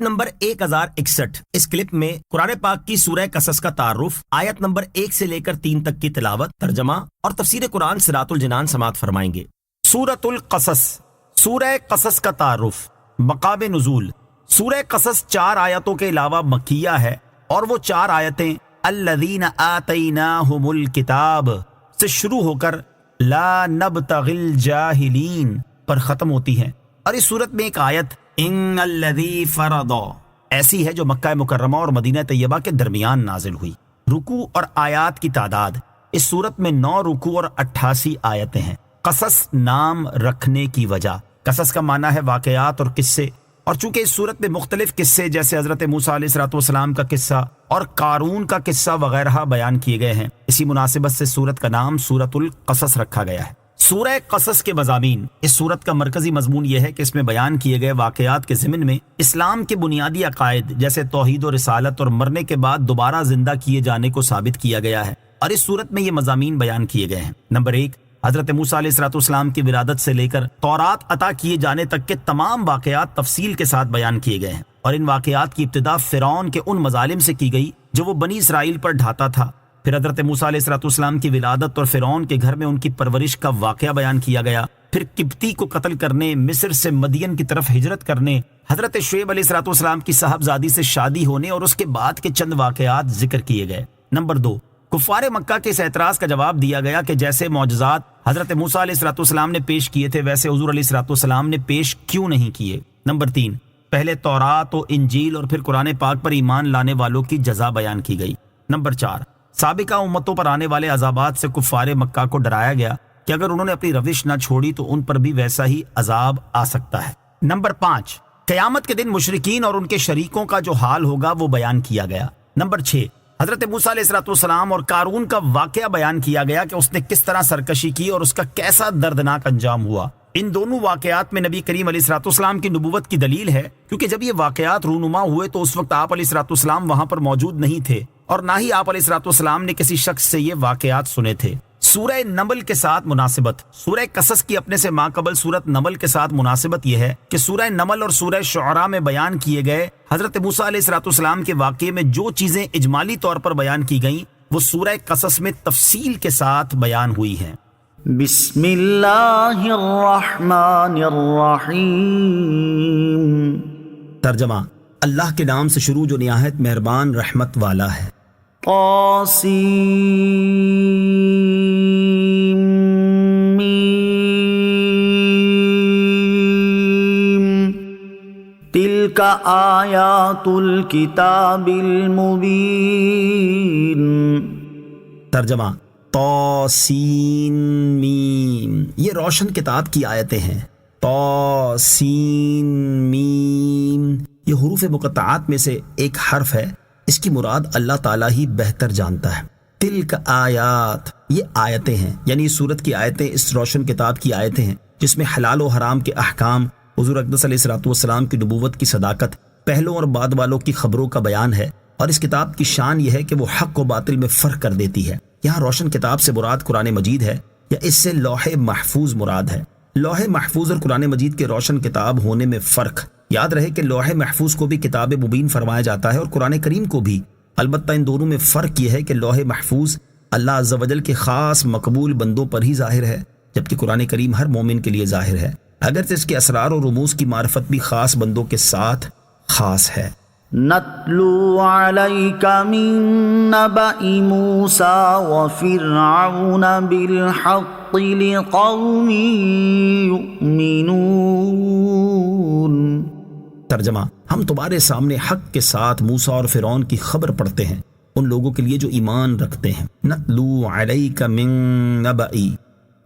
Number 1061 اس clip میں قرآن پاک کی سورہ قصص کا تعارف، آیت نمبر 1 سے لے کر 3 تک کی تلاوت، ترجمہ اور تفسیر قرآن صراط الجنان سماعت فرمائیں گے۔ سورۃ القصص، سورہ قصص کا تعارف، مقام نزول۔ سورہ قصص 4 آیتوں کے علاوہ مکیہ ہے، اور وہ 4 آیتیں الذین آتیناہم الکتاب سے شروع ہو کر لا نبتغی الجاہلین پر ختم ہوتی ہیں، اور اس صورت میں ایک آیت ان الذی فرض ایسی ہے جو مکہ مکرمہ اور مدینہ طیبہ کے درمیان نازل ہوئی۔ رکوع اور آیات کی تعداد، اس صورت میں 9 رکوع اور 88 آیتیں ہیں۔ قصص نام رکھنے کی وجہ، قصص کا معنی ہے واقعات اور قصے، اور چونکہ اس صورت میں مختلف قصے جیسے حضرت موسیٰ علیہ السلام کا قصہ اور قارون کا قصہ وغیرہ بیان کیے گئے ہیں، اسی مناسبت سے سورت کا نام سورۃ القصص رکھا گیا ہے۔ سورہ قصص کے مضامین، اس سورت کا مرکزی مضمون یہ ہے کہ اس میں بیان کیے گئے واقعات کے ضمن میں اسلام کے بنیادی عقائد جیسے توحید و رسالت اور مرنے کے بعد دوبارہ زندہ کیے جانے کو ثابت کیا گیا ہے، اور اس سورت میں یہ مضامین بیان کیے گئے ہیں۔ نمبر 1، حضرت موسیٰ علیہ السلام کی ولادت سے لے کر تورات عطا کیے جانے تک کے تمام واقعات تفصیل کے ساتھ بیان کیے گئے ہیں، اور ان واقعات کی ابتدا فرعون کے ان مظالم سے کی گئی جو وہ بنی اسرائیل پر ڈھاتا تھا۔ پھر حضرت موسیٰ علیہ السلام کی ولادت اور فرعون کے گھر میں ان کی پرورش کا واقعہ بیان کیا گیا۔ پھر قبطی کو قتل کرنے، مصر سے مدین کی طرف ہجرت کرنے، حضرت شعیب علیہ السلام کی صاحبزادی سے شادی ہونے اور اس کے بعد کے چند واقعات ذکر کیے گئے۔ نمبر 2، کفار مکہ کے اس اعتراض کا جواب دیا گیا کہ جیسے معجزات حضرت موسیٰ علیہ السلام نے پیش کیے تھے ویسے حضور علیہ السلام نے پیش کیوں نہیں کیے۔ نمبر 3، پہلے تورات و انجیل اور پھر قرآن پاک پر ایمان لانے والوں کی جزا بیان کی گئی۔ نمبر 4، سابقہ امتوں پر آنے والے عذابات سے کفار مکہ کو ڈرایا گیا کہ اگر انہوں نے اپنی روش نہ چھوڑی تو ان پر بھی ویسا ہی عذاب آ سکتا ہے۔ نمبر 5، قیامت کے دن مشرکین اور ان کے شریکوں کا جو حال ہوگا وہ بیان کیا گیا۔ نمبر 6، حضرت موسیٰ علیہ السلام اور قارون کا واقعہ بیان کیا گیا کہ اس نے کس طرح سرکشی کی اور اس کا کیسا دردناک انجام ہوا۔ ان دونوں واقعات میں نبی کریم علیہ السلام کی نبوت کی دلیل ہے، کیونکہ جب یہ واقعات رونما ہوئے تو اس وقت آپ علیہ السلام وہاں پر موجود نہیں تھے، اور نہ ہی آپ علیہ السلام نے کسی شخص سے یہ واقعات سنے تھے۔ سورہ نمل کے ساتھ مناسبت، سورہ قصص کی اپنے سے ماقبل سورت نمل کے ساتھ مناسبت یہ ہے کہ سورہ نمل اور سورہ شعراء میں بیان کیے گئے حضرت موسیٰ علیہ السلام کے واقعے میں جو چیزیں اجمالی طور پر بیان کی گئیں وہ سورہ قصص میں تفصیل کے ساتھ بیان ہوئی ہیں۔ بسم اللہ الرحمن الرحیم۔ ترجمہ، اللہ کے نام سے شروع جو نہایت مہربان رحمت والا ہے۔ طاسیم تلک آیات الکتاب المبین۔ ترجمہ، طاسین میم، یہ روشن کتاب کی آیتیں ہیں۔ طاسین میم، یہ حروف مقطعات میں سے ایک حرف ہے، اس کی مراد اللہ تعالیٰ ہی بہتر جانتا ہے۔ تلک آیات، یہ آیتیں ہیں، یعنی اس سورت کی آیتیں اس روشن کتاب کی آیتیں ہیں جس میں حلال و حرام کے احکام، حضور اقدس علیہ السلام کی نبوت کی صداقت، پہلوں اور بعد والوں کی خبروں کا بیان ہے، اور اس کتاب کی شان یہ ہے کہ وہ حق و باطل میں فرق کر دیتی ہے۔ یہاں روشن کتاب سے مراد قرآن مجید ہے یا اس سے لوح محفوظ مراد ہے۔ لوح محفوظ اور قرآن مجید کے روشن کتاب ہونے میں فرق، یاد رہے کہ لوح محفوظ کو بھی کتاب مبین فرمایا جاتا ہے اور قرآن کریم کو بھی، البتہ ان دونوں میں فرق یہ ہے کہ لوح محفوظ اللہ عز و جل کے خاص مقبول بندوں پر ہی ظاہر ہے، جبکہ قرآن کریم ہر مومن کے لیے ظاہر ہے، اگرچہ اس کے اسرار و رموز کی معرفت بھی خاص بندوں کے ساتھ خاص ہے۔ نتلو علیک من نبأ موسیٰ وفرعون بالحق لقوم یؤمنون۔ ترجمہ، ہم تمہارے سامنے حق کے ساتھ موسیٰ اور فرعون کی خبر پڑھتے ہیں ان لوگوں کے لیے جو ایمان رکھتے ہیں۔ نتلو علیک من نبأ،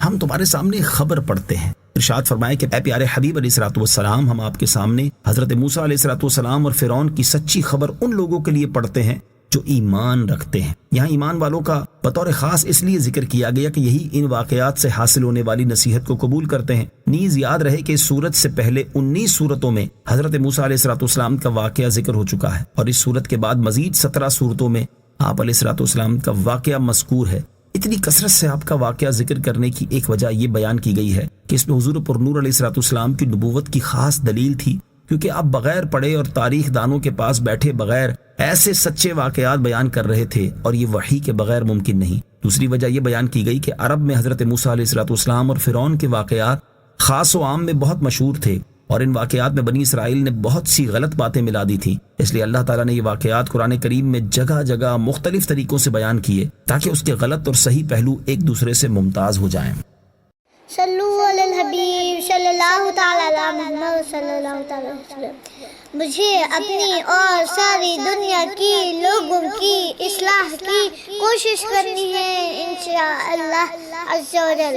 ہم تمہارے سامنے خبر پڑھتے ہیں۔ ارشاد فرمائے کہ اے پیارے حبیب علیہ السلام، ہم آپ کے سامنے حضرت موسیٰ علیہ السلام اور فرعون کی سچی خبر ان لوگوں کے لیے پڑھتے ہیں جو ایمان رکھتے ہیں۔ یہاں ایمان والوں کا بطور خاص اس لیے ذکر کیا گیا کہ یہی ان واقعات سے حاصل ہونے والی نصیحت کو قبول کرتے ہیں۔ نیز یاد رہے کہ اس سورت سے پہلے 19 سورتوں میں حضرت موسیٰ علیہ السلام کا واقعہ ذکر ہو چکا ہے، اور اس سورت کے بعد مزید 17 سورتوں میں آپ علیہ السلام کا واقعہ مذکور ہے۔ اتنی کثرت سے آپ کا واقعہ ذکر کرنے کی ایک وجہ یہ بیان کی گئی ہے کہ اس میں حضور پر نور علیہ السلام کی نبوت کی خاص دلیل تھی، کیونکہ اب بغیر پڑھے اور تاریخ دانوں کے پاس بیٹھے بغیر ایسے سچے واقعات بیان کر رہے تھے، اور یہ وحی کے بغیر ممکن نہیں۔ دوسری وجہ یہ بیان کی گئی کہ عرب میں حضرت موسیٰ علیہ السلام اور فرعون کے واقعات خاص و عام میں بہت مشہور تھے، اور ان واقعات میں بنی اسرائیل نے بہت سی غلط باتیں ملا دی تھیں، اس لیے اللہ تعالیٰ نے یہ واقعات قرآن کریم میں جگہ جگہ مختلف طریقوں سے بیان کیے تاکہ اس کے غلط اور صحیح پہلو ایک دوسرے سے ممتاز ہو جائیں۔ صلو علی الحبیب صلی اللہ تعالی علی محمد صلی اللہ تعالی علیہ وسلم۔ مجھے اپنی اور ساری دنیا کی لوگوں کی اصلاح کی کوشش کرنی ہے انشاءاللہ عز و جل۔